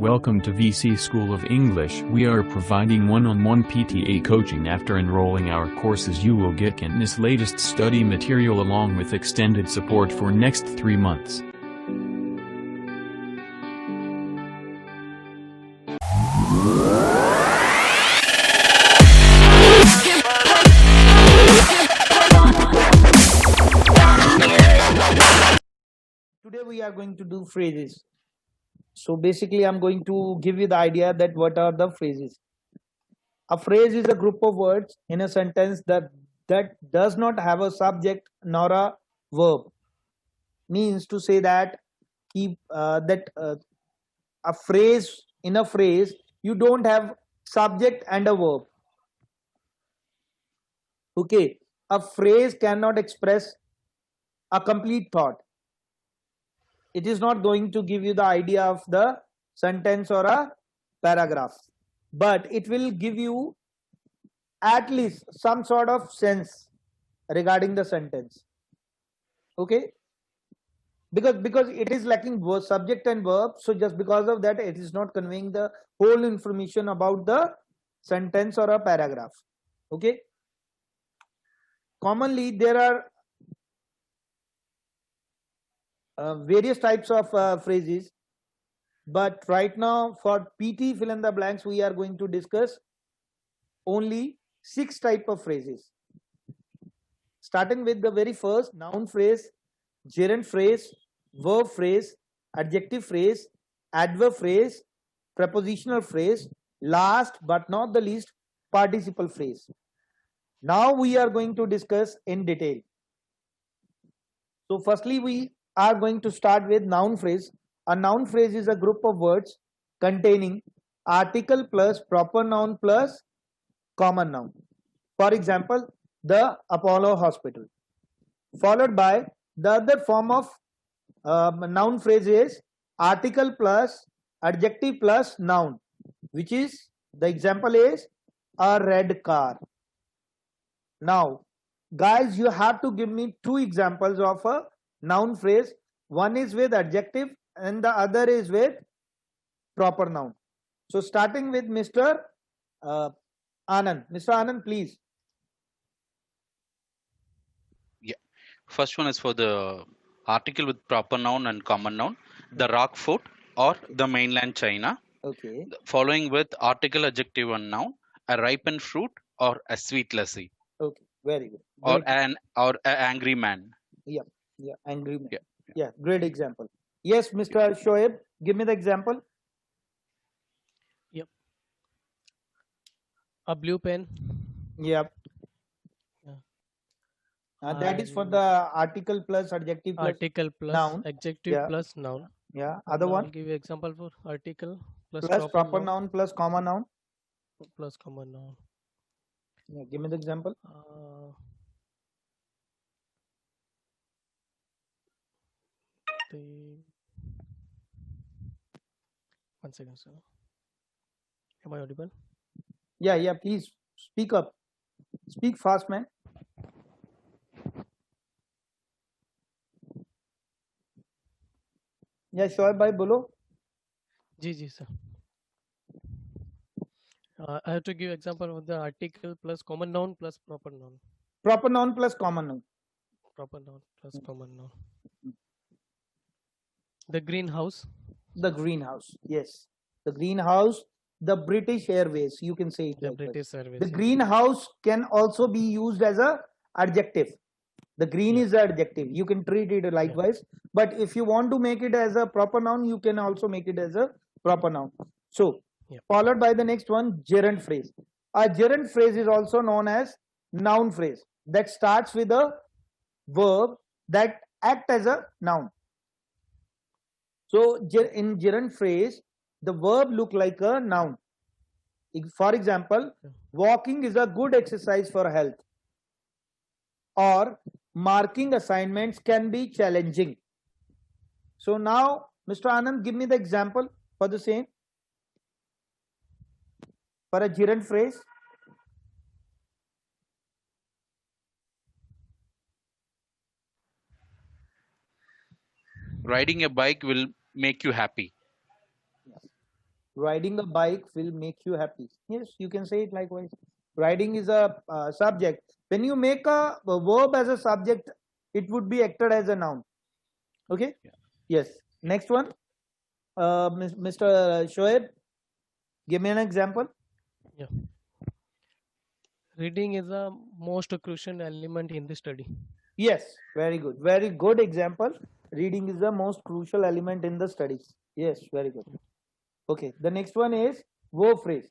Welcome to VC School of English. We are providing one-on-one PTA coaching. After enrolling our courses, you will get Kant's latest study material along with extended support for next 3 months. Today we are going to do phrases. So basically I'm going to give you the idea that what are the phrases. A phrase is a group of words in a sentence that does not have a subject nor a verb. Means to say that a phrase, in a phrase you don't have subject and a verb. Okay, a phrase cannot express a complete thought. It is not going to give you the idea of the sentence or a paragraph, but it will give you at least some sort of sense regarding the sentence. Okay, because it is lacking both subject and verb, so just because of that it is not conveying the whole information about the sentence or a paragraph. Okay, commonly there are various types of phrases, but right now for PT fill in the blanks we are going to discuss only 6 type of phrases, starting with the very first: noun phrase, gerund phrase, verb phrase, adjective phrase, adverb phrase, prepositional phrase, last but not the least, participle phrase. Now we are going to discuss in detail. So firstly we are going to start with noun phrase. A noun phrase is a group of words containing article plus proper noun plus common noun. For example, the Apollo Hospital. Followed by the other form of noun phrase is article plus adjective plus noun, which is, the example is a red car. Now guys, you have to give me 2 examples of a noun phrase. One is with adjective and the other is with proper noun. So starting with Mr. Anand. Mr. Anand, please. Yeah. First one is for the article with proper noun and common noun. The rock fort or the mainland China. Okay. Following with article, adjective, and noun. A ripened fruit or a sweet lassi. Okay. Very good. Or Great. an angry man. Yeah. Yeah. Angry man. Yeah. Yeah. Great example. Yes, Mr. Shoaib, give me the example. Yep. A blue pen. Yep. Yeah. That is for the article plus adjective plus Article plus noun. adjective Yeah. plus noun. Yeah. And Other I'll one give you example for article plus plus proper noun plus common noun. plus common noun. Yeah. Give me the example. One second, sir. Am I audible? Yeah. Yeah. Please speak up. Speak fast, man. Yeah, Shoaib bhai, bolo. Ji sir. I have to give example of the article plus common noun plus proper noun. Proper noun plus common noun. Proper noun plus common noun. The greenhouse. The greenhouse. Yes. The greenhouse. The British Airways. You can say it The like British that. Airways. The greenhouse can also be used as a adjective. The green is the adjective. You can treat it likewise. But if you want to make it as a proper noun, you can also make it as a proper noun. So, followed by the next one, gerund phrase. A gerund phrase is also known as noun phrase that starts with a verb that act as a noun. So, in gerund phrase, the verb look like a noun. For example, walking is a good exercise for health. Or marking assignments can be challenging. So now, Mr. Anand, give me the example for the same. For a gerund phrase. Riding a bike will make you happy. Riding a bike will make you happy. Yes, you can say it likewise. Riding is a subject. When you make a verb as a subject, it would be acted as a noun. Okay. Yeah. Yes. Next one, Mr. Shoaib, give me an example. Yeah. Reading is a most crucial element in the study. Yes, very good. Very good example. Reading is the most crucial element in the studies. Yes, very good. Okay, the next one is verb phrase.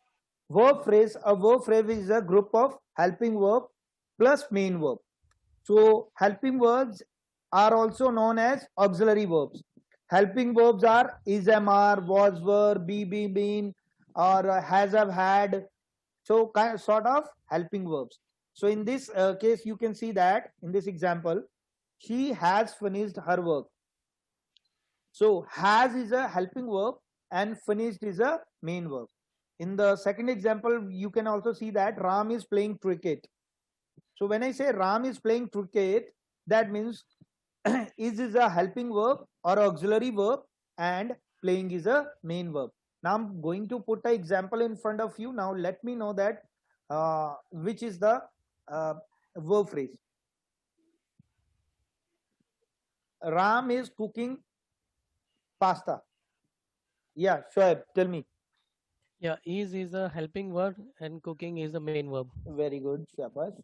Verb phrase, a verb phrase is a group of helping verb plus main verb. So helping verbs are also known as auxiliary verbs. Helping verbs are is, am, are, was, were, be, been, or has, have, had. So kind of, sort of helping verbs. So in this case, you can see that in this example, she has finished her work. So has is a helping verb and finished is a main verb. In the second example, you can also see that Ram is playing cricket. So when I say Ram is playing cricket, that means is a helping verb or auxiliary verb and playing is a main verb. Now I'm going to put an example in front of you. Now let me know that which is the verb phrase. Ram is cooking pasta. Yeah, Shoaib, tell me. Yeah, is a helping verb and cooking is the main verb. Very good, Shabash.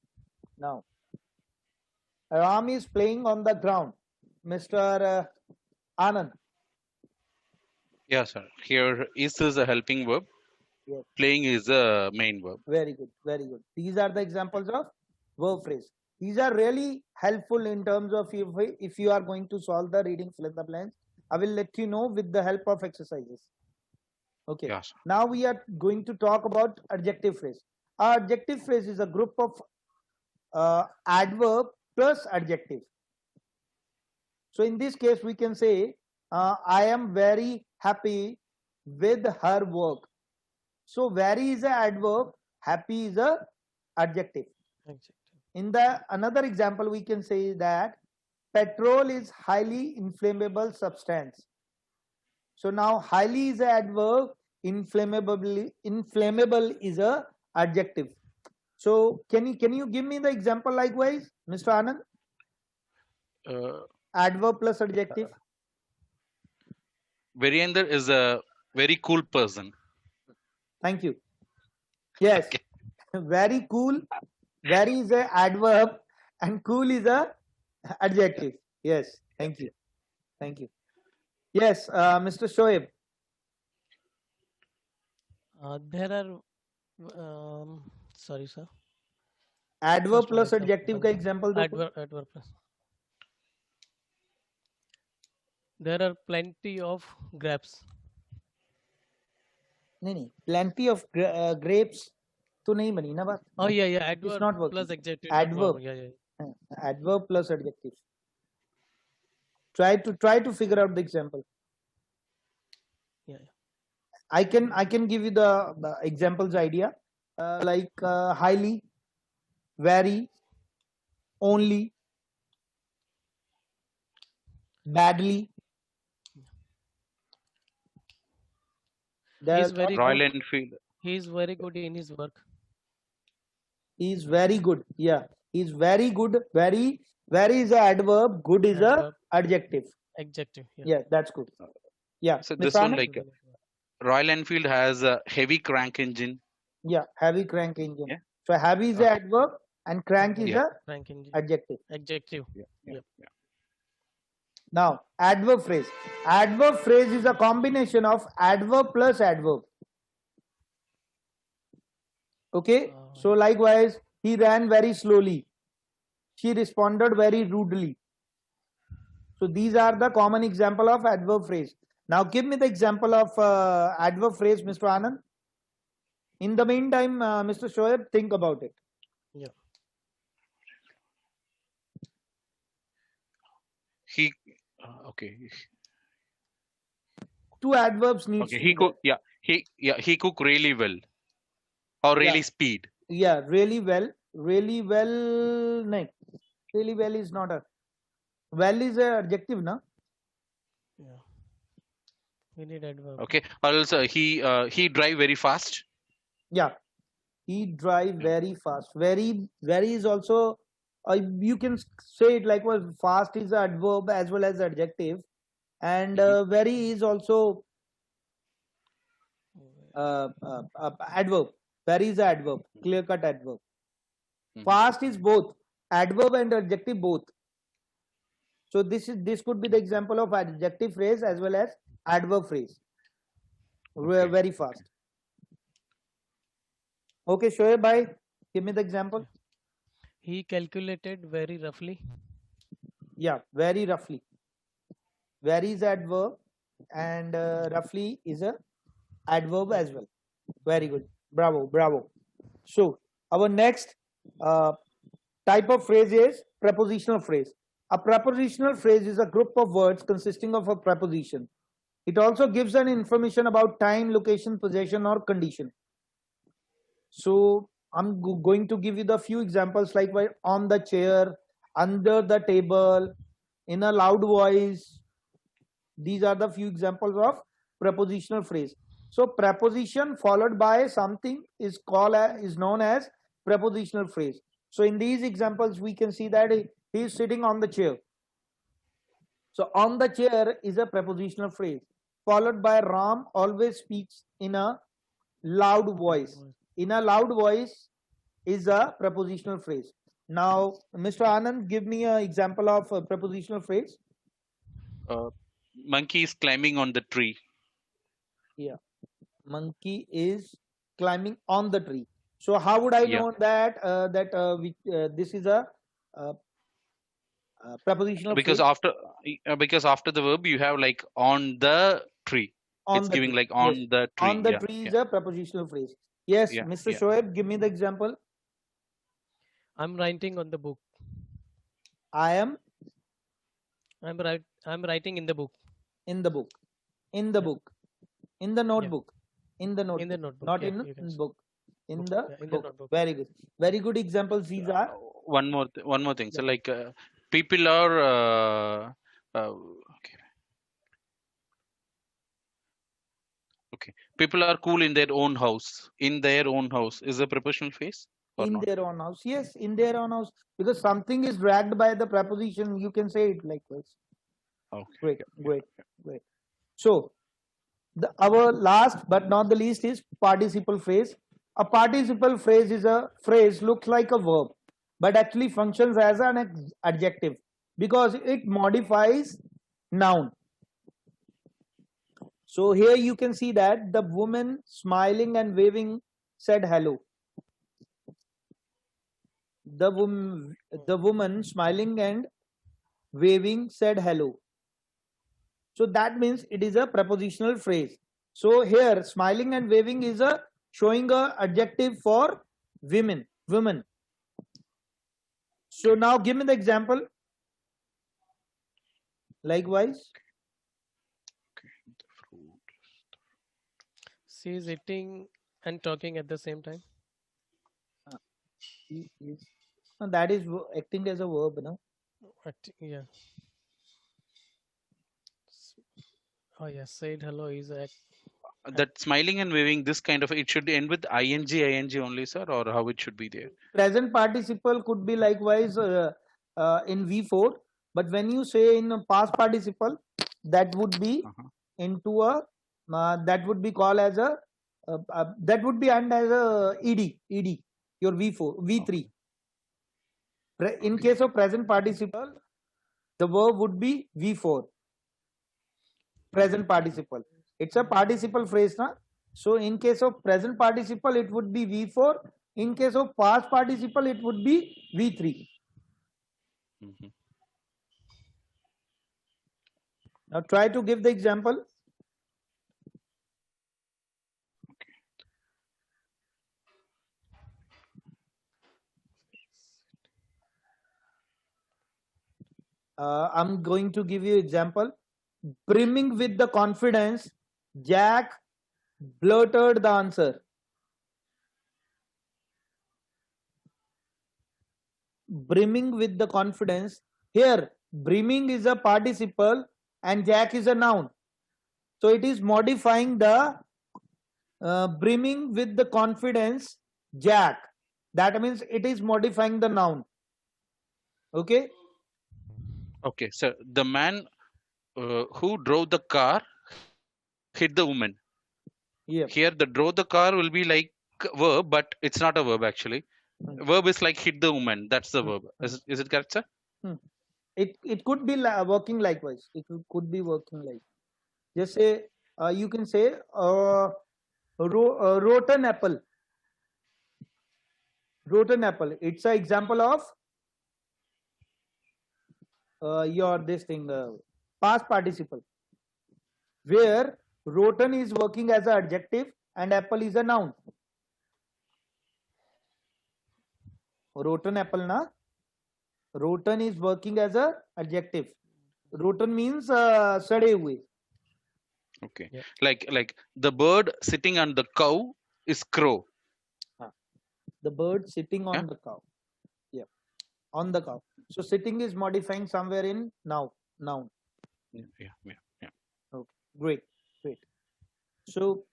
Now, Ram is playing on the ground. Mr. Anand. Yeah, sir. Here is a helping verb. Yes. Playing is a main verb. Very good, very good. These are the examples of verb phrase. These are really helpful in terms of if you are going to solve the reading fill in the blanks. I will let you know with the help of exercises. Okay. Yeah, sir. Now we are going to talk about adjective phrase. Our adjective phrase is a group of adverb plus adjective. So in this case, we can say, I am very happy with her work. So very is an adverb, happy is a adjective. Adjective. In the another example, we can say that petrol is highly inflammable substance. So now highly is an adverb, inflammable is a adjective. So can you give me the example likewise, Mr. Anand? Adverb plus adjective. Virender is a very cool person. Thank you. Yes, Okay. very cool. Very is a adverb and cool is a adjective. Yes, thank you. Thank you. Yes, Mr. Shoaib. There are, sorry, sir. Adverb Just one plus example. adjective का example दो. Adverb plus. There are plenty of grapes. नहीं, plenty of grapes तो नहीं बनी ना बात. Oh yeah, adverb not working. plus adjective. Adverb. Yeah. Adverb plus adjective. Try to figure out the example. Yeah. I can give you the examples idea, like highly, very, only, badly. He's very Royal good. Enfield. He is very good in his work. He is very good. Yeah, he is very good. Very is a adverb. Good is a adjective. Adjective. Yeah, that's good. Yeah. So Mr. this one, Anand? like Royal Enfield has a heavy crank engine. Yeah, heavy crank engine. Yeah. So heavy is a adverb and crank is Yeah. a Crank engine. adjective. Adjective. Yeah. Now, adverb phrase. Adverb phrase is a combination of adverb plus adverb. Okay. So likewise, he ran very slowly. She responded very rudely. So these are the common example of adverb phrase. Now give me the example of adverb phrase, Mr. Anand. In the meantime, Mr. Shoaib, think about it. Yeah. He okay. Two adverbs need. Okay. He cook. Yeah. He cook really well, or really Yeah. speed. Yeah, really well. Really well. No, really well is not a. Well is a adjective, no? Yeah. We need adverb. Okay. Or else he drive very fast. Yeah, he drive very fast. Very is also, you can say it like, well, fast is an adverb as well as adjective, and very is also adverb. Very is an adverb, clear cut adverb. Fast is both adverb and adjective both. So this could be the example of adjective phrase as well as adverb phrase. Okay. Very fast. Okay, Shoaib bhai, give me the example. He calculated very roughly. Yeah, very roughly. Very is adverb, and roughly is a adverb as well. Very good. Bravo, bravo. So our next type of phrase is prepositional phrase. A prepositional phrase is a group of words consisting of a preposition. It also gives an information about time, location, possession, or condition. So I'm going to give you the few examples like on the chair, under the table, in a loud voice. These are the few examples of prepositional phrase. So preposition followed by something is known as prepositional phrase. So in these examples, we can see that he is sitting on the chair. So on the chair is a prepositional phrase, followed by Ram always speaks in a loud voice. In a loud voice is a prepositional phrase. Now, Mr. Anand, give me an example of a prepositional phrase. Monkey is climbing on the tree. Yeah, monkey is climbing on the tree. So how would I know that this is a prepositional Because phrase? because after the verb you have like on the tree. On It's the giving tree. like on Yes. the tree. On the Yeah, tree is yeah. a prepositional phrase. Yes, Yeah, Mr. yeah. Shoaib, give me the example. I'm writing on the book. I'm writing in the book. in the book. In the book. In the notebook. In the notebook. In the notebook. Not Yeah, in you can the say. book. In Book. the Yeah, in the book. notebook. Very good. Very good examples these are. One more thing. So Yeah. like people are okay. People are cool in their own house. In their own house is a prepositional phrase or In not? their own house. Yes, in their own house. Because something is dragged by the preposition, you can say it like this. Okay. Great, Yeah, great, great. So our last but not the least is participle phrase. A participle phrase is a phrase looks like a verb, but actually functions as an adjective because it modifies noun. So here you can see that the woman smiling and waving said hello. The woman smiling and waving said hello. So that means it is a prepositional phrase. So here smiling and waving is a showing a adjective for women. So now give me the example. Likewise. She is eating and talking at the same time. No, that is acting as a verb, no? Yeah. Oh yes, said hello is a that smiling and waving, this kind of, it should end with ing only, sir, or how it should be there? Present participle could be likewise in V4, but when you say in a past participle, that would be into a that would be called as a that would be and as a ed your V4 V3. In case of present participle, the verb would be V4. Present participle. It's a participle phrase, na? So in case of present participle, it would be V4. In case of past participle, it would be V3. Now try to give the example. I'm going to give you example. Brimming with the confidence, Jack blurted the answer. Brimming with the confidence. Here, brimming is a participle and Jack is a noun. So it is modifying the brimming with the confidence Jack. That means it is modifying the noun. Okay. Okay, so the man who drove the car hit the woman. Yeah. Here, the drove the car will be like verb, but it's not a verb actually. Verb is like hit the woman. That's the verb. Is it correct, sir? It could be working likewise. It could be working like. Just say you can say rotten apple. Rotten apple. It's an example of your this thing past participle, where rotten is working as an adjective and apple is a noun. Rotten apple na. Rotten is working as a adjective. Rotten means sade hue. Okay. Yeah. Like the bird sitting on the cow is crow. The bird sitting on Yeah. the cow. Yeah, on the cow. So sitting is modifying somewhere in noun. Yeah. Okay, great. So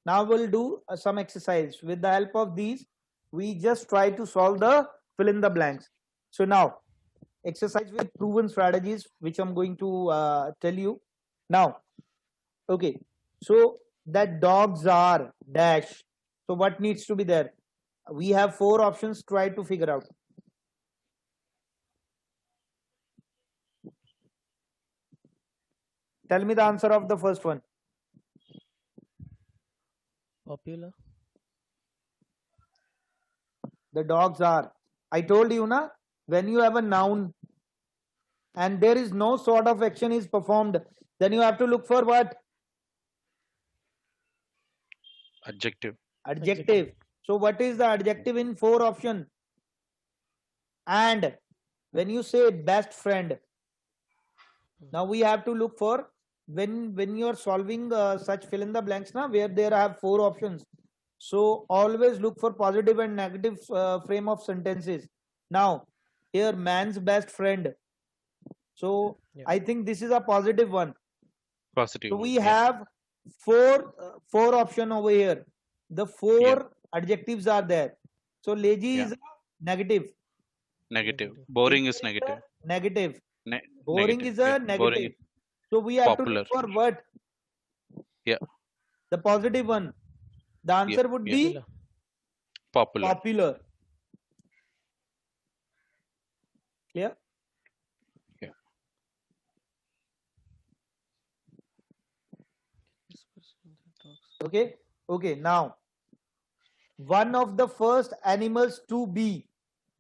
now we'll do some exercise. With the help of these, we just try to solve the fill in the blanks. So now, exercise with proven strategies, which I'm going to tell you now. Okay, so that dogs are dash. So what needs to be there? We have 4 options. Try to figure out. Tell me the answer of the first one. Popular. The dogs are. I told you na, when you have a noun and there is no sort of action is performed, then you have to look for what? Adjective. Adjective. So what is the adjective in 4 option? And when you say best friend, now we have to look for when you are solving such fill in the blanks na, where there have 4 options. So always look for positive and negative frame of sentences. Now here man's best friend. So Yeah. I think this is a positive one. Positive. So we yeah. have four option over here. The 4 adjectives are there. So lazy Yeah. is a negative. Negative. Boring is negative. Negative. Ne- Boring negative, is a yeah. negative. Boring. So we have Popular. to look for what? Yeah. The positive one. The answer would yeah. be Popular. Popular. popular. Clear? Yeah. This person that talks. Okay. Okay. Now, one of the first animals to be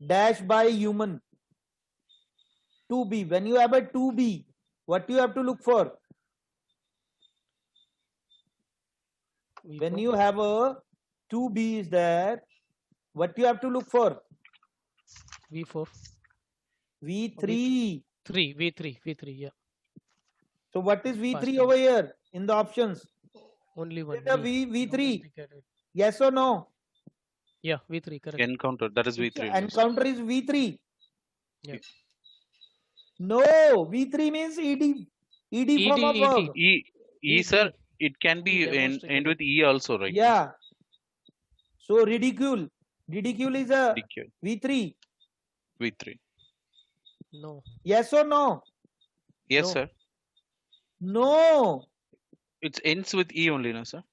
dashed by human. To be. When you have a to be, what do you have to look for? When V4. you have a to be is there, what you have to look for? V4. V3. V3. Yeah. So what is V3 Past over here in the options? Only one. Is it a V3? Domesticated. Yes or no? Yeah. V3. Correct. Encounter. That is Its V3. yes. encounter is V3. Yeah. No, V3 means ED form of verb. E sir, V3. it can be Demonstrated. end with E also, right? Yeah. So ridicule. Ridicule is a DQ. V3. V3. No. Yes or no? Yes, No. sir. No. It ends with E only, no, sir?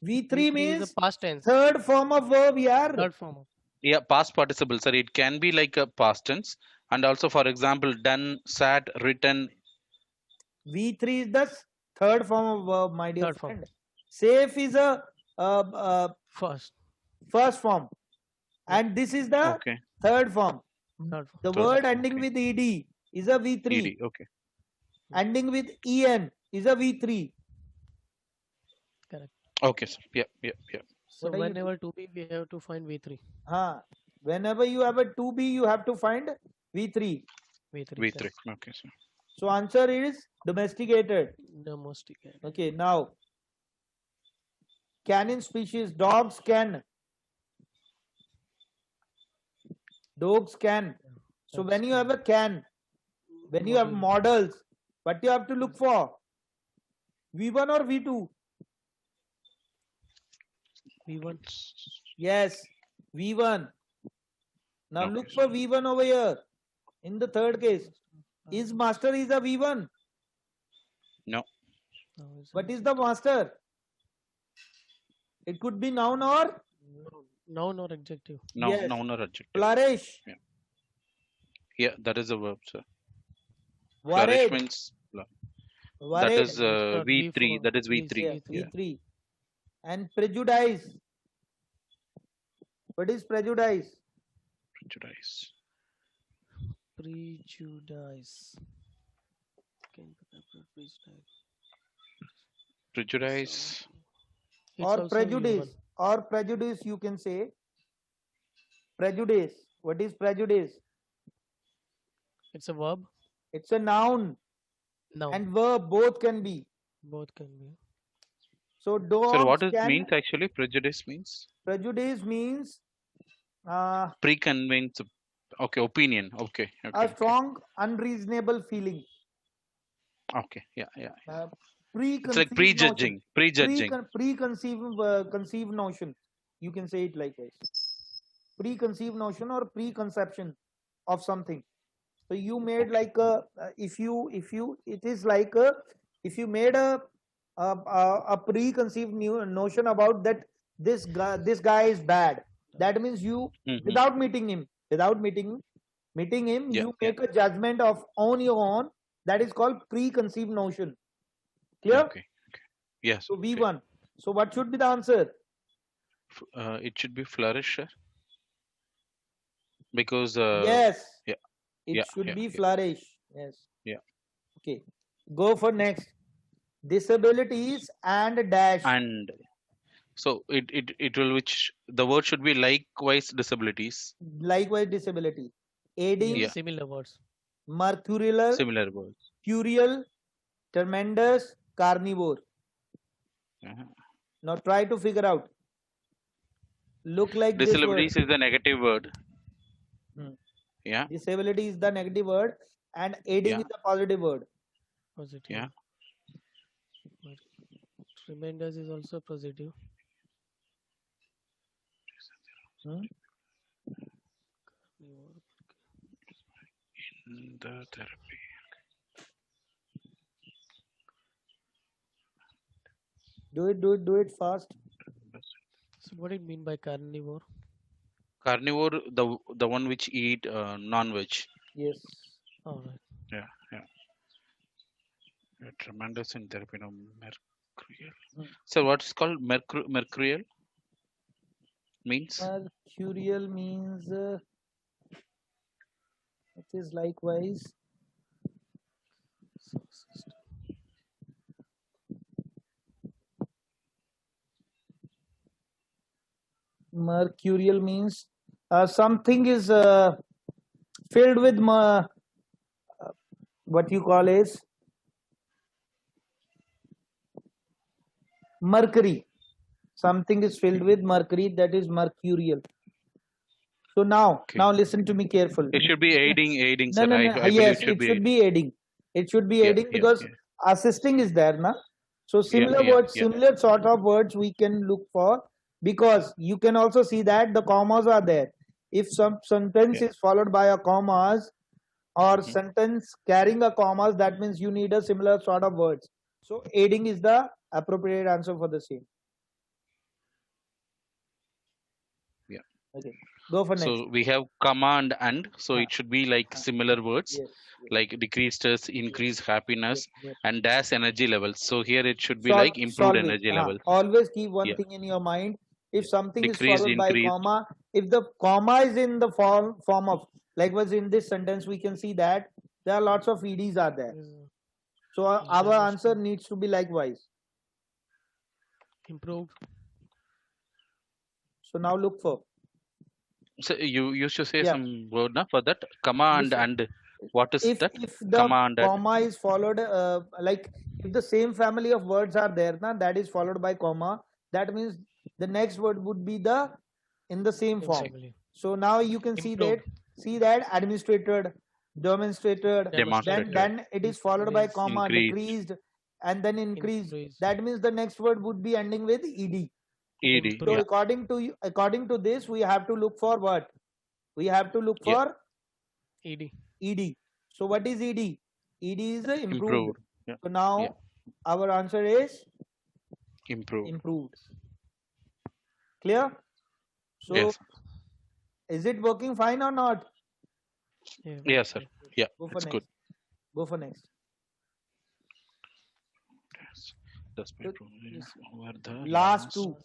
V3 V3 means is a past tense. third form of verb, yaar. Third form of. Yeah, past participle, sir. It can be like a past tense. And also, for example, done, sat, written. V3 is the third form of verb, my dear Third form. friend. Safe is a First. first form. And this is the Okay. third form. Third form. The Third word form, ending okay. with ed is a V3. ED. Okay. Ending with en is a V3. Correct. Okay, sir. Yeah. So What are you whenever to be, we have to find V3. Whenever you have a to be, you have to find V3. V3. V3. correct. Okay, sir. So answer is domesticated. Domesticated. Okay, now canine species, dogs can. Dogs can. So when you have a can, when you have models, What you have to look for? V1 or V2? V1. Yes, V1. Now Okay. look for V1 over here. In the third case, is master is a V1? No. No, it's What is the master? It could be noun or noun or adjective. No, Yes. noun or adjective. flourish. Yeah, that is a verb, sir. Worried. Flourish means that Worried. is V3. V4. That is V3. Yeah, Yeah. V3. And prejudice. What is prejudice? Prejudice. Prejudice. Can you put up prejudice? Prejudice. It's Or also prejudice. V1. Or prejudice, you can say. Prejudice. What is prejudice? It's a verb. It's a noun Noun. and verb, both can be. Both can be. So So dogs what it can. means actually? Prejudice means Prejudice means preconceived. Okay, opinion. Okay. a strong, unreasonable feeling. Okay. Yeah. It's like Preconceived prejudging. notion. Prejudging. Conceived notion. You can say it likewise. Preconceived notion or preconception of something. So you made like a if you it is like a if you made a preconceived notion about that this guy is bad. That means you Mhm. without meeting him, Yeah, you make a judgment of on your own. That is called preconceived notion. Clear? Okay. Yes. So okay. V1. So what should be the answer? It should be flourish, sir. Because Yes. yeah, It yeah, should yeah, be yeah. flourish. Yes. Yeah. Okay. Go for next. Disabilities and dash. And so it will which the word should be likewise disabilities. Likewise disability. Aiding, Yeah. Similar words. mercurial, Similar words. curial, tremendous, carnivore. Uh-huh. Now try to figure out. Look like this word. Disabilities is the negative word. Hmm. Yeah. Disability is the negative word and aiding Yeah. is the positive word. Positive. Yeah. Tremendous is also positive. Hmm? In the therapy. Do it fast. So what do you mean by carnivore? Carnivore, the one which eat non-veg. Yes. All right. Yeah. Tremendous in therapy. No, mercurial. Hmm. So what's called mercurial? Means Mercurial means it is likewise. Mercurial means something is filled with what you call is mercury. Something is filled with mercury, that is mercurial. So now listen to me carefully. it should be aiding, No, sir. no, I no. believe Yes, it should be be aiding. It should be aiding because assisting is there, na? So similar words, similar sort of words we can look for, because you can also see that the commas are there. If some sentence is followed by a commas or sentence carrying a commas, that means you need a similar sort of words. So aiding is the appropriate answer for the same. Yeah. Okay. Go for next. So we have command and, so it should be like similar words, Yes. like decreased stress, increased happiness, Yes. and dash energy levels. So here it should be Solve- like improved solve it. energy level. Always keep one Yeah. thing in your mind. If something Decrease, is followed by increase. comma, if the comma is in the form of, like was in this sentence, we can see that there are lots of EDs are there. So our answer needs to be likewise. Improved. So now look for. So you used to say Yeah. some word na, for that command Listen. and what is If that? the Command and comma is followed, like if the same family of words are there, na, that is followed by comma, that means the next word would be in the same form. Family. So now you can Improved. see that administrated, demonstrated, Demonstrated. then it is followed by Increased. comma, Increased. decreased, and then increased. Increased. That means the next word would be ending with ed. ED. So Yeah. according to this, we have to look for what? We have to look Yeah. for ED. ed. So what is ed? Ed is improved. Improved. Yeah. So now Yeah. our answer is Improved. improved. Clear? So Yes. is it working fine or not? Yes, sir. Yeah. Go for It's next. good. Go for next. That's So, over the Last two.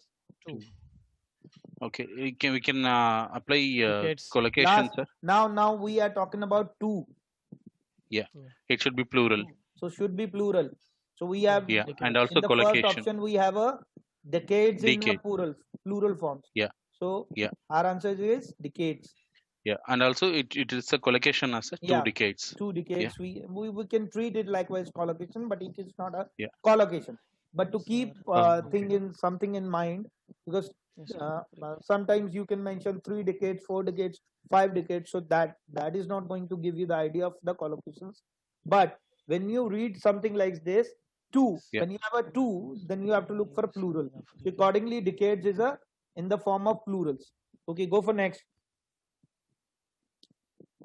Okay. We can apply Decades. collocation, Last, sir. now we are talking about two. It should be plural. So should be plural. So we have Yeah. Decades. And also in the first collocation. option we have a decades in a Decade. plural forms. Yeah. So Yeah. our answer is decades. Yeah. And also it is a collocation as a 2 Yeah. decades. 2 decades. We can treat it likewise collocation, but it is not a Yeah. collocation. But to keep Okay. something in mind, because sometimes you can mention 3 decades, 4 decades, 5 decades, so that is not going to give you the idea of the collocations. But when you read something like this, 2, Yeah. when you have a 2, then you have to look for plural. So accordingly, decades is in the form of plurals. Okay, go for next.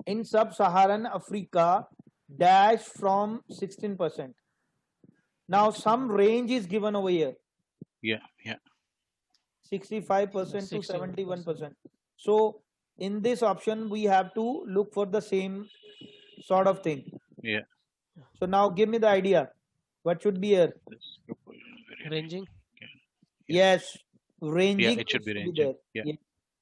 In sub-Saharan Africa, dash from 16%. Now some range is given over here, Yeah. Yeah. 65% to 61%. 71%. So in this option, we have to look for the same sort of thing. Yeah. So now give me the idea. What should be here? This proposal is very Ranging. Yes, ranging. it should be ranging. there. Yeah.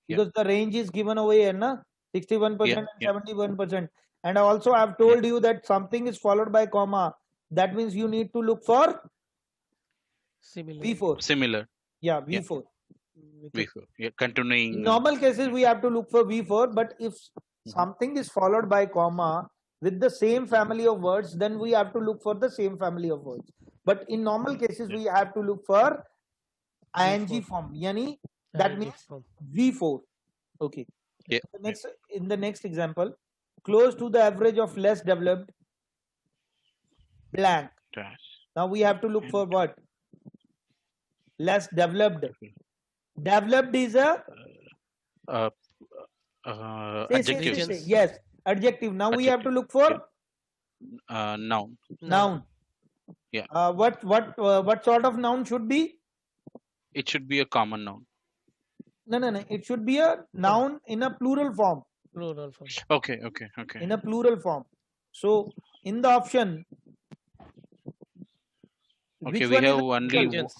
Because the range is given over here, na? 61% Yeah, and yeah. 71%. And also I've told you that something is followed by comma. That means you need to look for Similar. V4. Similar. Yeah, V4. With a- V4. Yeah. Continuing. In normal cases, we have to look for V4, but if something is followed by comma with the same family of words, then we have to look for the same family of words. But in normal cases, we have to look for ing V4. form. Yani, that ING means form. V4. Okay. Yeah. In the next example, close to the average of less developed blank. Dash. Now we have to look for what? Less developed. Developed is a Adjective. Regions. yes, adjective. Now we have to look for Noun. noun. Yeah. What sort of noun should be? It should be a common noun. No. It should be a noun in a plural form. Plural form. Okay. In a plural form. So in the option. Okay, which we one is have the only plural? Regions.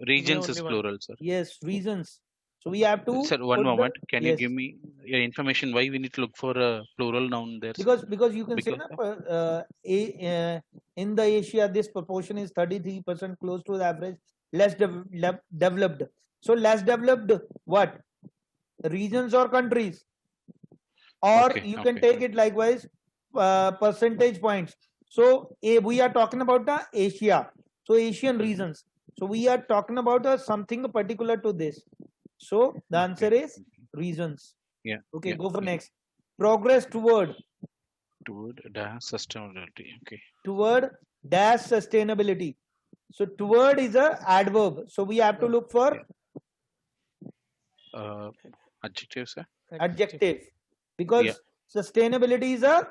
regions only is one. plural, sir. Yes, reasons. So we have to. Sir, one put the- moment. Can you yes. give me your information why we need to look for a plural noun there? sir? Because you can say Because na, in the Asia this proportion is 33% close to the average, less developed. So less developed what? Regions or countries? Or Okay, you can okay. take it likewise percentage points. So we are talking about the Asia. So Asian regions. So we are talking about something particular to this. So the answer is regions. Yeah. Okay, yeah, go for yeah. next. Progress toward dash sustainability. Okay. toward dash sustainability. So toward is a adverb. So we have to look for Adjective, sir. adjective because Yeah. sustainability is a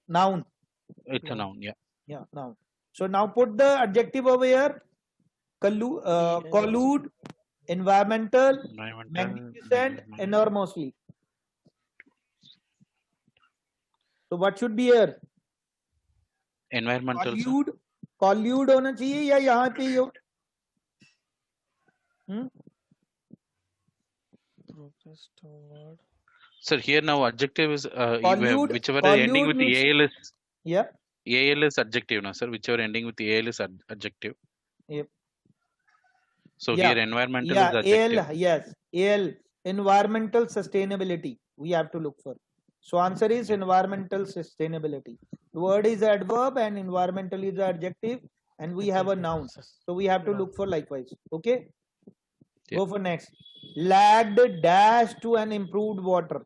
noun. It's a noun. Yeah. Yeah, noun. So now put the adjective over here. Collude, environmental, magnificent, enormously. So what should be here? Environmental. sir. Collude होना चाहिए या यहाँ पे यो? Progress toward. Sir, here now adjective is Collude- whichever collude ending with means- the AL is Yeah. AL is adjective, no, sir. Whichever ending with the AL is adjective. Yep. So Yeah. here environmental Yeah, is adjective. AL, yes, AL, environmental sustainability. We have to look for. So answer is environmental sustainability. The word is adverb and environmental is adjective, and we have a noun. So we have to look for likewise. Okay. Yeah. Go for next. Lagged dash to an improved water.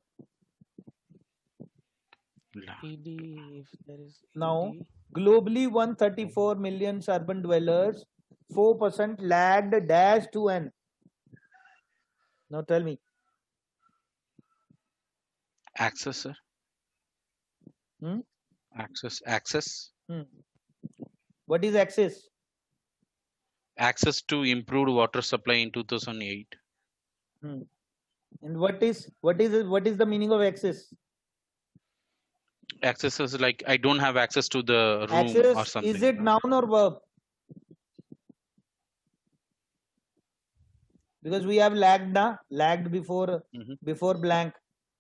ED, if there is Now, ED. globally 134 million urban dwellers, 4% lagged dash to N. Now tell me. Access, sir. Hmm? Access. What is access? Access to improved water supply in 2008. And what is the meaning of access? Access is like I don't have access to the room Access, or something. is it noun or verb? Because we have lagged before before blank.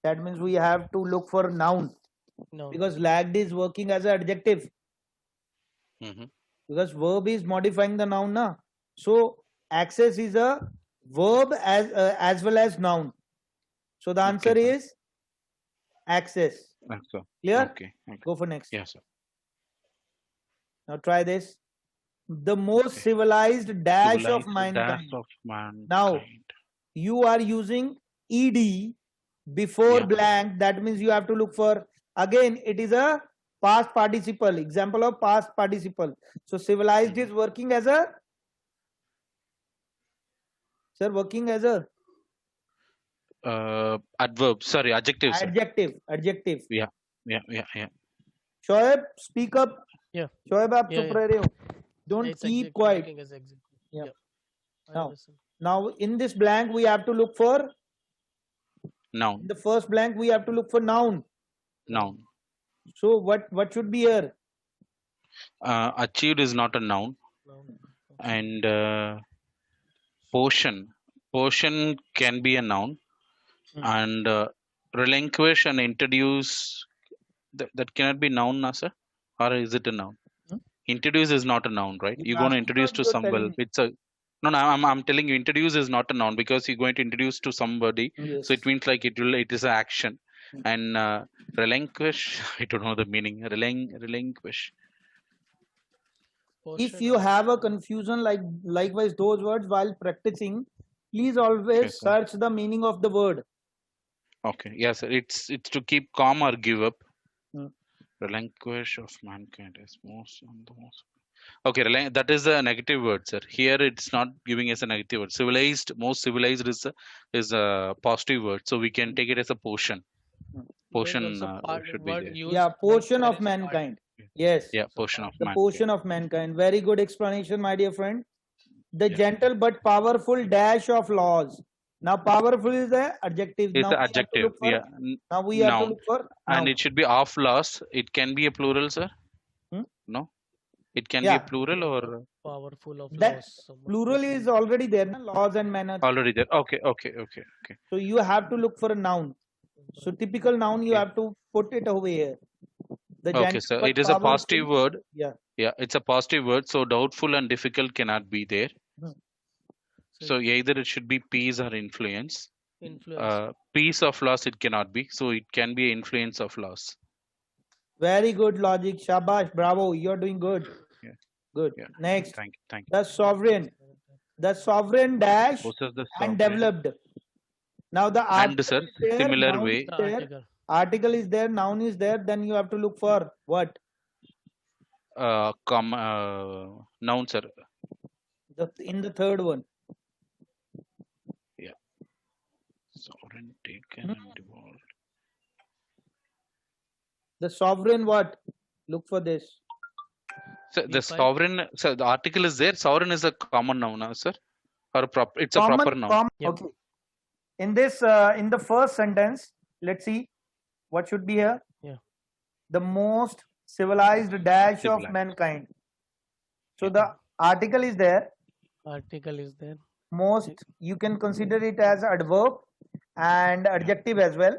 That means we have to look for noun. No. Because lagged is working as an adjective. Because verb is modifying the noun, na. So access is a verb as well as noun. So the answer is access. Clear? Okay. Go for next. Yes, sir. Now try this. The most civilized dash of mankind. Now you are using ed before blank. That means you have to look for, again it is a past participle, example of past participle. So civilized is working as a, sir, working as a adverb, sorry, adjective, sir. Adjective. Yeah. Shoaib, speak up. Yeah. Shoaib, aap chup rahe ho. Don't It's keep adjective, quiet. working as adjective. Yeah. I Now, understand. now in this blank we have to look for Noun. in the first blank we have to look for noun. Noun. So what should be here? Achieved is not a noun. And portion can be a noun. And relinquish and introduce, that cannot be noun, na, sir? Or is it a noun? Introduce is not a noun, right? You're going to introduce to somebody. It's a no. I'm telling you, introduce is not a noun because you're going to introduce to somebody. Yes. So it means like it is an action. And relinquish, I don't know the meaning. Relinquish. If you have a confusion likewise those words while practicing, please always search the meaning of the word. Okay. Yes, it's to keep calm or give up. Relinquish of mankind is most. Okay, that is a negative word, sir. Here it's not giving us a negative word. Civilized, most civilized is a positive word, so we can take it as a portion. Portion should be there. Yeah, portion of mankind. Yes. Yeah, portion of the mankind. Portion of mankind. Very good explanation, my dear friend. The gentle but powerful dash of laws. Now, powerful is the adjective. It's the adjective. Yeah. Now we have to look for and noun. it should be of laws. It can be a plural, sir. No, it can be a plural or powerful of that laws. Plural is already there. Laws and manners. Already there. Okay. So you have to look for a noun. So typical noun you have to put it over here. Okay, sir. It is a positive word. Yeah. Yeah, it's a positive word. So doubtful and difficult cannot be there. So either it should be peace or influence. Peace of loss it cannot be. So it can be influence of loss. Very good logic. Shabash. Bravo. You're doing good. Yeah. Good. Yeah. Next. Thank you. The sovereign. The sovereign dash and developed. Now the and sir, there, similar way. Article is there, noun is there, then you have to look for what? Noun, sir. In the third one. Yeah. Sovereign taken and devolved. The sovereign what? Look for this. So the sovereign, so the article is there. Sovereign is a common noun, sir. Or it's a proper noun. Okay. In this, in the first sentence, let's see what should be here. Yeah. The most civilized dash of mankind. So the article is there. Article is there. Most, you can consider it as adverb and adjective as well.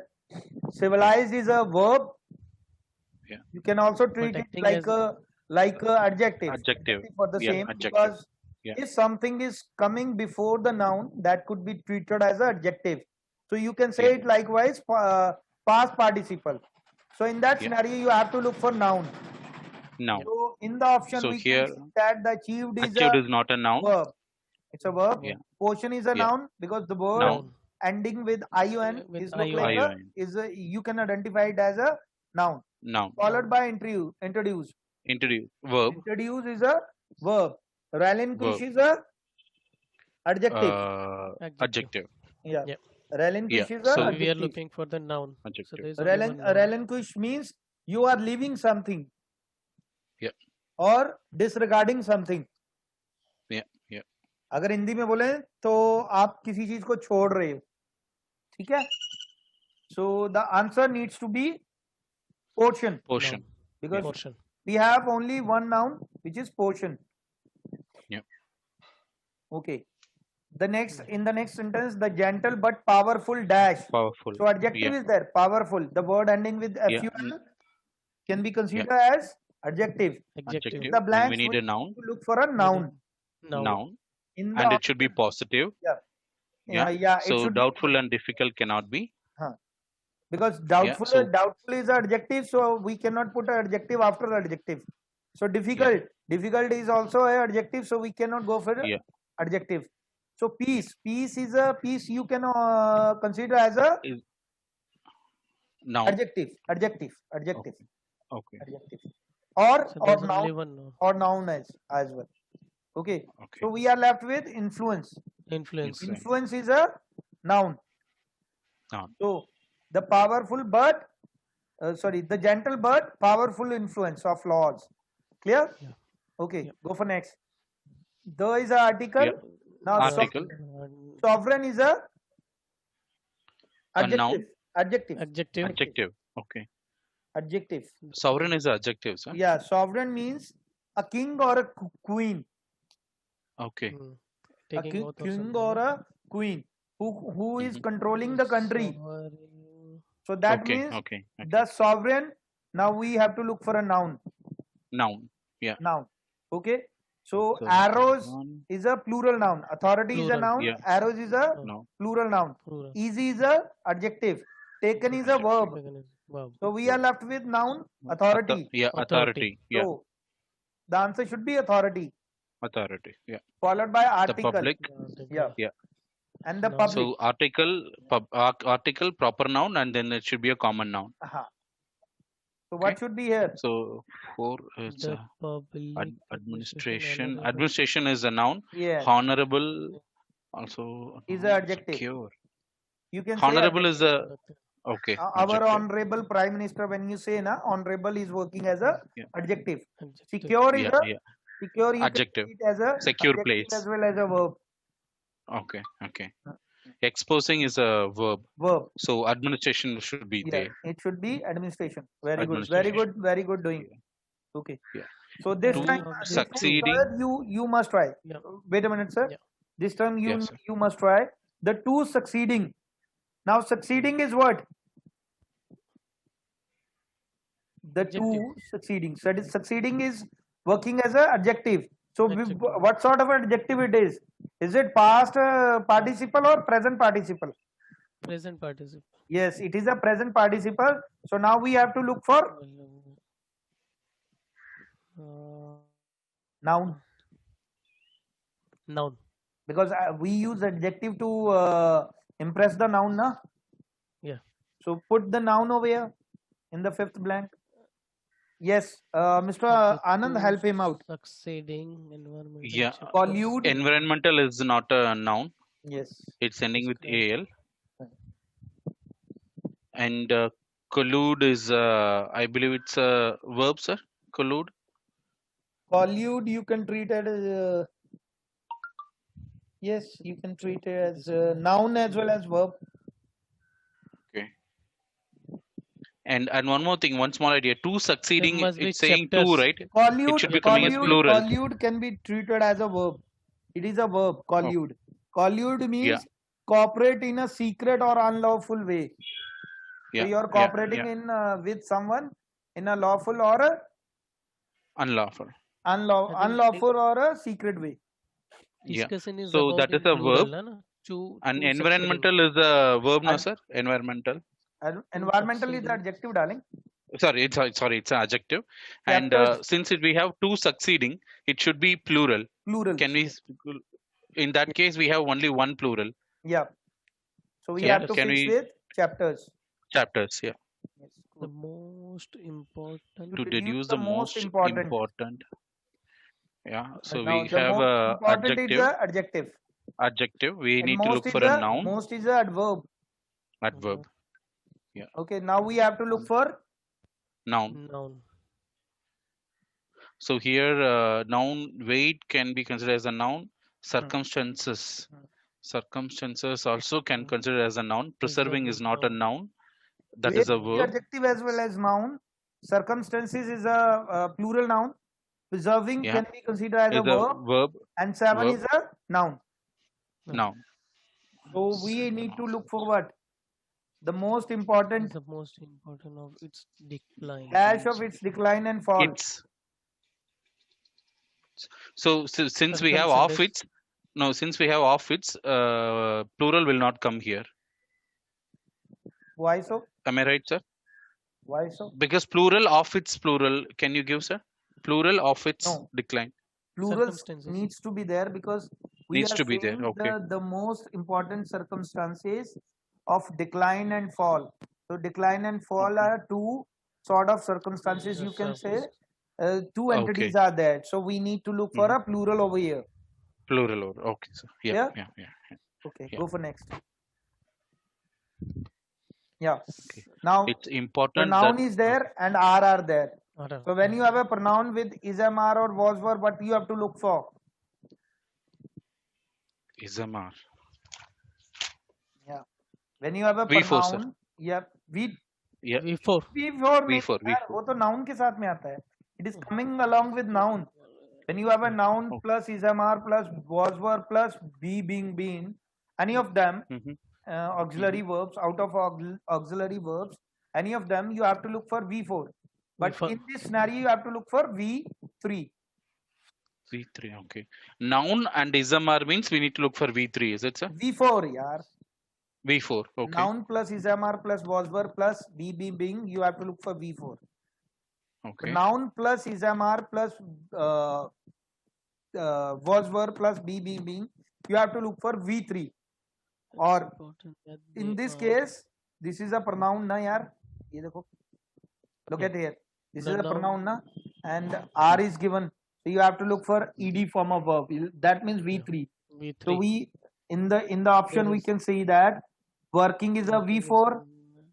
Civilized is a verb. Yeah. You can also treat it like a adjective. Adjective. For the same adjective. Because if something is coming before the noun, that could be treated as an adjective. So you can say it likewise past participle. So in that scenario, you have to look for noun. Noun. So in the option, so we here can see that the achieved is not a noun. Verb. It's a verb. Yeah. Portion is a noun because the word ending with ion is you can identify it as a noun. Noun. Followed by introduce. Introduce. Verb. Introduce is a verb. Relinquish Verb. is a adjective. Adjective. Yeah. Yeah. Relinquish Yeah, is a so- So we are adjective. looking for the noun. So Adjective. there is only one noun. Relinquish means you are leaving something. Yeah. Or disregarding something. Yeah. Yeah. अगर हिंदी में बोले तो आप किसी चीज को छोड़ रहे हो, ठीक है? So the answer needs to be portion, Portion. Noun. because Portion. we have only one noun, which is portion. Yeah. Okay. The next, in the next sentence, the gentle but powerful dash. Powerful. So adjective Yeah. is there, powerful. The word ending with Yeah. ful can be considered as adjective. Adjective. The And we blanks need we a noun. need to look for a noun. Noun. In the And it should be positive. yeah, Yeah. yeah. It So should be, doubtful and difficult cannot be. because doubtful so- doubtful is an adjective, so we cannot put an adjective after the adjective. So difficult is also an adjective, so we cannot go for Yeah. adjective. So peace is a peace you can consider as a Noun. adjective. Okay. Or So there's only noun, one noun. or noun as well. Okay. Okay. So we are left with influence. Influence. Influence. Influence is a noun. Noun. So the powerful but the gentle but powerful influence of laws. Clear? Yeah. Okay. Yeah. Go for next. The is a article. Yeah. Now Article. sovereign is a A noun. Adjective. Adjective. Adjective. Okay. Adjective. Sovereign is adjective, sir. Yeah. Sovereign means a king or a queen. Okay. Mm. A Taking king, both of king them. or a queen who is controlling the country. Sovereign. So that Okay. means Okay. the sovereign. Now we have to look for a noun. Noun. Noun. Okay. So So arrows one, is a plural noun. Authority is a Plural, noun. yeah. Arrows is a no. plural noun. Plural. Easy is a adjective. Taken is a verb. Mechanism. Verb. So we are left with noun authority. Yeah. Authority. Yeah. So the answer should be authority, Authority. Yeah. followed by The article. public. Yeah. Yeah. And the Noun. public. So article, proper noun, and then it should be a common noun. Aha. So what Okay. should be here? So four is The public administration. honorable. Administration is a noun. Yeah. Honorable also Is a adjective. secure. You can say Honorable is a Adjective. okay. our adjective. honorable prime minister. When you say na, honorable is working as a Yeah. adjective. Adjective. Secure is Yeah. a Yeah. secure. You Adjective. can see it as a Secure adjective place. as well as a verb. Okay. Okay. Exposing is a verb. Verb. So administration should be Yeah. there. It should be administration. Very good. Very Administration. good. Very good doing. Okay. Yeah. So this To time, succeeding. you must try. Yeah. Wait a minute, sir. Yeah. This time Yes, sir. you must try the two succeeding. Now succeeding is what? The two Adjective. succeeding. So succeeding is working as a adjective. So Adjective. what sort of adjective it is? Is it past participle or present participle? Present participle. Yes, it is a present participle. So now we have to look for noun, Noun. because we use adjective to impress the noun, na? Yeah. So put the noun over here in the fifth blank. Yes, Mr. Anand, help him out. Succeeding environmental. Yeah. check. Collude. Environmental is not a noun. Yes. It's ending with Correct. al. And collude is I believe it's a verb, sir. Collude. Collude, you can treat it as yes, you can treat it as noun as well as verb. Okay. And one more thing, one small idea. Two succeeding. must be It's saying chapters. two, right? Collude, should be coming as plural. collude can be treated as a verb. It is a verb. Collude. Collude means Yeah. cooperate in a secret or unlawful way. Yeah. So you are yeah, cooperating yeah. in with someone in a lawful or a Unlawful. I think unlawful or a secret way. Yeah. Discussion is So about that is in a plural, verb. na? Two And succeeding. environmental is a verb, no, And- sir? Environmental. Environmental is the succeeding. adjective, darling. Sorry, it's an adjective. And Chapters. since we have two succeeding, it should be plural. Plural. Can we? In that case, we have only one plural. Yeah. So we Yeah, have to can fix we- with chapters. Chapters. Yeah. Yes. The most important. To deduce the the most most important. important. Yeah. So Now we the have most a important is adjective. the adjective, Adjective. We and need to look most is for a the noun. most is the adverb. Adverb. Yeah. Okay, now we have to look for Noun. Noun. So here, noun weight can be considered as a noun. Circumstances. Circumstances also can consider as a noun. Preserving is not a noun. That is a the verb. adjective as well as noun. Circumstances is a plural noun. Preserving Yeah. can be considered as a Is a verb, verb. and seven Verb. is a noun. Noun. So we need to look for what? The most important Is the most important of its decline. dash of its decline and fall. It's. So since we have off its, no, since we have off its, plural will not come here. Why so? Am I right, sir? Why so? Because plural of its plural. Can you give, sir? Plural of its No. decline. Plurals needs to be there because we Needs are to be saying there. Okay. the most important circumstances of decline and fall. So decline and fall are two sort of circumstances, you can say. Two entities are there. So we need to look for a plural over here. Plural over. Okay, sir. Yeah. Okay, Yeah. go for next. Yeah. Okay. Now it's important pronoun that is there and are there. So when you have a pronoun with is-am-are or was-were, what you have to look for? is-am-are. Yeah. When you have a V4, pronoun, sir. yeah, Yeah. V4. V4 वो तो noun के साथ में आता है. It is coming along with noun. When you have a noun plus is-am-are plus was-were plus be being been, any of them auxiliary verbs, out of auxiliary verbs, any of them you have to look for V4. But in this scenario, you have to look for V3. V3, okay. Noun and is-am-are means we need to look for V3, is it, sir? V4, yaar. V4, okay. Noun plus is-am-are plus was-were plus be being, you have to look for V4. Okay. Noun plus is-am-are plus was-were plus be being, you have to look for V3. Or in this case, this is a pronoun na yaar. Ye dekho. Look at here. This is a pronoun na, and R is given. So you have to look for ed form of verb. That means V3. So we in the option we can see that working is a V4,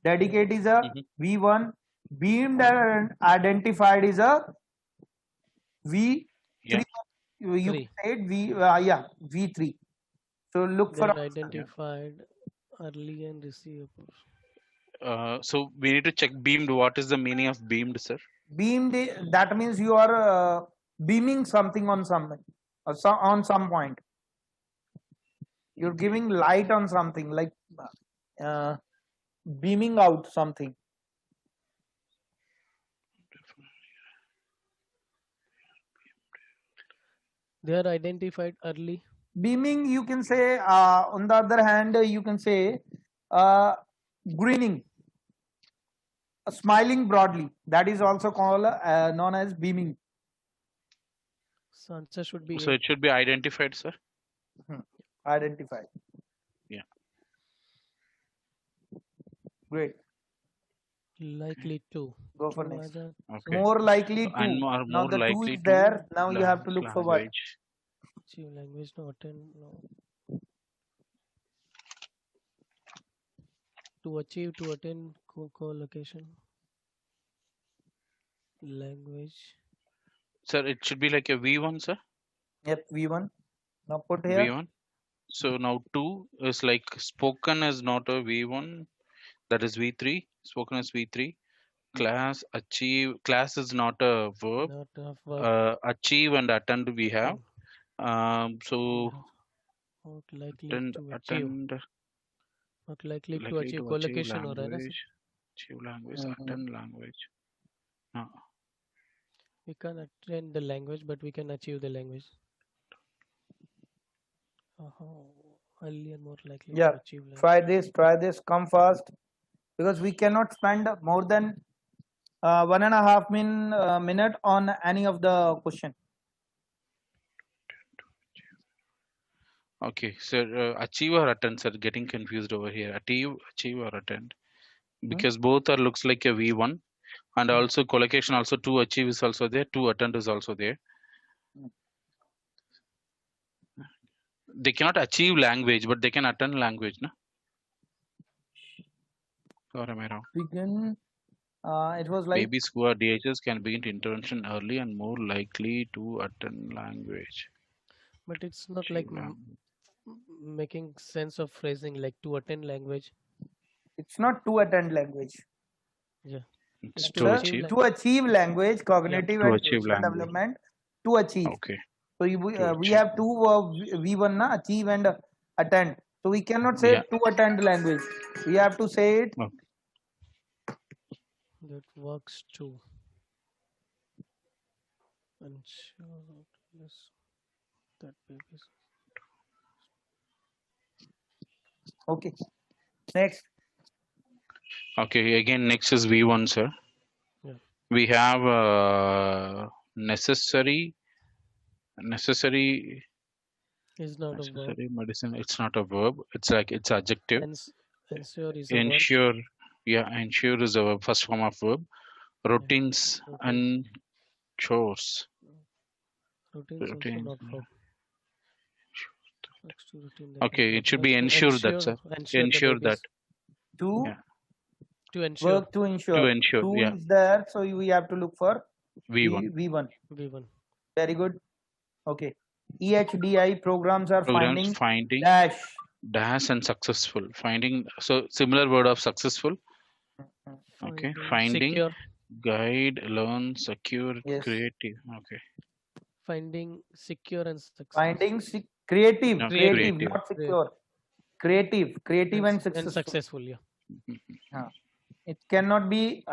dedicate is a V1, beamed and identified is a V3. Yeah. You said V3. So look for identified early and receivable. So we need to check beamed. What is the meaning of beamed, sir? Beamed, that means you are beaming something on something, on some point. You're giving light on something, like beaming out something. They are identified early. Beaming, you can say, on the other hand, you can say grinning, smiling broadly. That is also called known as beaming. So answer should be. So it should be identified, sir. Identified. Yeah. Great. Likely to. Go for next. Okay. More likely to. And now the likely two is there. Now you have to look for what? Achieve language to attend. No. To achieve, to attend co-location. Language. Sir, it should be like a V1, sir. Yep, V1. Now put here. V1. So now 2 is like spoken is not a V1. That is V3. Spoken is V3. Class, achieve. Class is not a verb. Not a verb. Achieve and attend we have. So not likely attend, to achieve. Not likely to achieve collocation or achieve language, attend language. No. We can attend the language, but we can achieve the language. Earlier, more likely to achieve language. Try this, come fast, because we cannot spend more than 1.5 minute on any of the question. Okay, sir, achieve or attend, sir, getting confused over here. Achieve or attend. because both are looks like a V1, and also collocation also to achieve is also there, to attend is also there. They cannot achieve language, but they can attend language, no? Or am I wrong? We can. It was like Babies who are DHS can begin intervention early and more likely to attend language. But it's not like making sense of phrasing like to attend language. it's not to attend language. Yeah. It's It's to a achieve. to achieve language, cognitive To and achieve social language. development. To achieve. Okay. So we achieve. have two V1 na, achieve and attend. So we cannot say Yeah. to attend language. We have to say it. Okay. That works too. And sure, yes, that babies. Okay. Next. Okay. Again, next is V1, sir. Yeah. We have necessary Is not a verb. medicine. It's not a verb. It's like it's adjective. Ensure is a verb. Ensure. Yeah, ensure is a first form of verb. Routines and chores. Routines also not verb. Okay, it should be ensure that, sir. Ensure that. To Yeah. To ensure. work to ensure. To ensure, To yeah. is there, so we have to look for V1. V1. V1. Very good. Okay. EHDI programs are Programs finding dash and successful. Finding, so similar word of successful. Okay. Finding, secure. guide, learn, secure, Yes. creative. Okay. Finding secure and successful. Finding creative, No, creative, creative. not secure. Creative and successful. And successful, yeah. It cannot be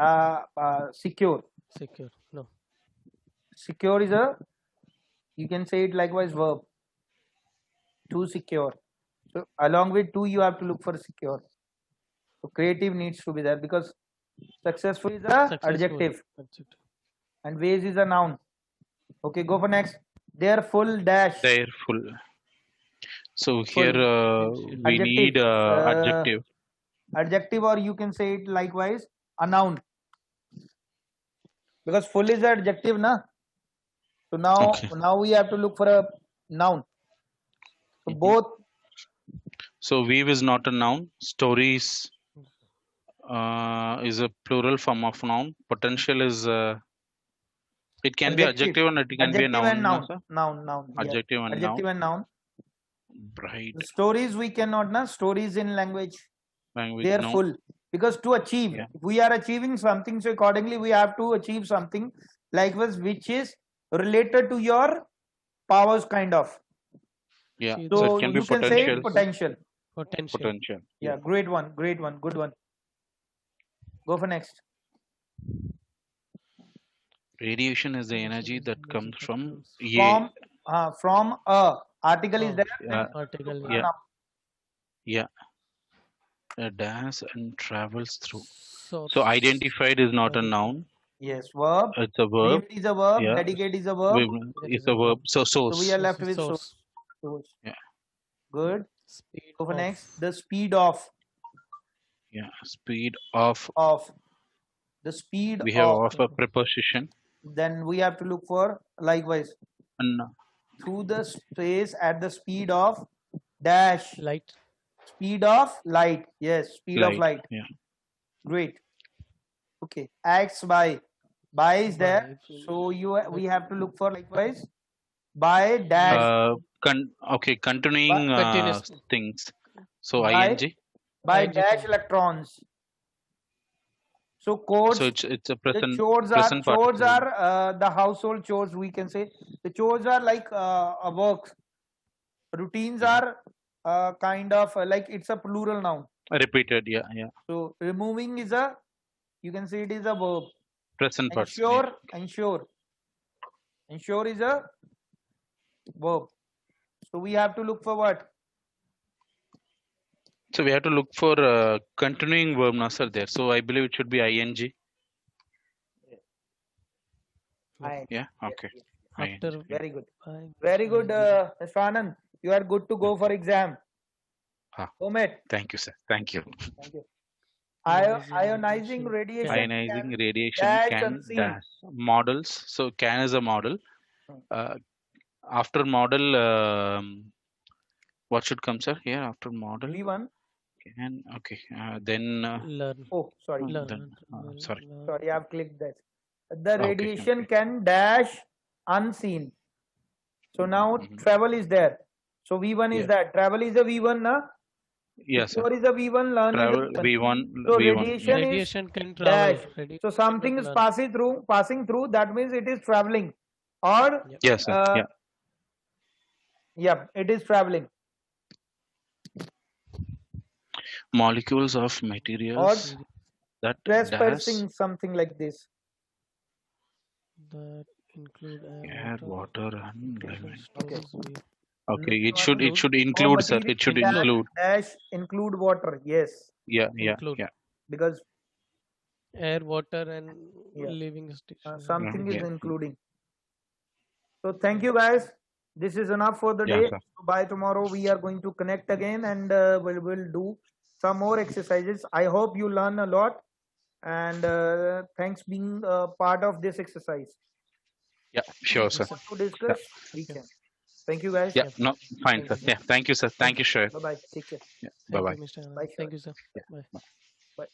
secure. Secure, no. Secure is a, you can say it likewise verb. To secure. So along with to, you have to look for secure. So creative needs to be there because successful is a adjective. And ways is a noun. Okay, go for next. Their full dash. Their full. So here we need adjective. Adjective, or you can say it likewise a noun. Because full is an adjective, na? So now we have to look for a noun. So both. So weave is not a noun. Stories is a plural form of noun. Potential is it can be adjective and it can be a noun. And noun. Adjective and adjective noun. And noun. Bright. The stories we cannot, na? Stories in language. They are full. Because to achieve, if we are achieving something, so accordingly we have to achieve something likewise which is related to your powers, kind of. Yeah. So it can you be can say potential. Potential. Yeah, great one, good one. Go for next. Radiation is the energy that comes from from a article is there. Article. Yeah. A dash and travels through. So identified is not a noun. Yes, verb. It's a verb. Named is a verb. Yeah. Dedicate is a verb. It's a verb. So source. So we are left with source. Yeah. Good. Speed Go for of. next. The speed of. Yeah. Speed of. The speed we have of a preposition. Then we have to look for likewise. Through the space at the speed of dash. Light. Speed of light. Yes, speed of light. Yeah. Great. Okay. Acts by. By is there. So we have to look for likewise. By dash. Continuing things. So ing. By dash electrons. So codes. So it's a present. The chores are the household chores. We can say the chores are like a work. Routines are kind of like it's a plural noun. Repeated, yeah. So removing is a, you can say it is a verb. Present participle. Ensure is a verb. So we have to look for what? So we have to look for continuing verb nasar there. So I believe it should be ing. Yeah. Okay. After, very good. Very good, Mr. Anand. You are good to go for exam. Thank you, sir. Thank you. Ionizing radiation Ionizing can radiation dash can unseen. dash. Models. So can is a model. Hmm. After model, what should come, sir? Here after model. V1. Can, okay. Then. Learn. Oh, sorry. Then, sorry. Sorry, I've clicked that. The Okay, radiation okay. can dash unseen. So now travel is there. So V1 is Yeah. that. Travel is a V1, na? Yes, sir. Before is a V1, learn Travel is a V1. So V1. radiation is Radiation can travel. dash. Radiation So something cannot is learn. passing through. That means it is traveling, or Yep. Yes, sir. yeah, it is traveling. Molecules of Or materials that dash trespassing, something like this. that include air, water, and water, element. Okay. stores, Okay, it Not should Or include, sir. material It should dash, include. dash include water. Yes, Yeah. include because air, water, and Yeah. living station. something is Yeah. including. So thank you guys. This is enough for the Yeah, day. sir. By tomorrow we are going to connect again, and we'll do some more exercises. I hope you learn a lot, and thanks being part of this exercise. Yeah, sure, sir. Want to discuss? We can. Thank you guys. Yeah, no, fine, Thank sir. you, sir. Yeah, thank you, sir. Thank you, sure. Bye bye. Take care. Yeah, Thank bye-bye. you, Mr. Anand. Bye, Thank you, sir. Yeah. Bye. Bye.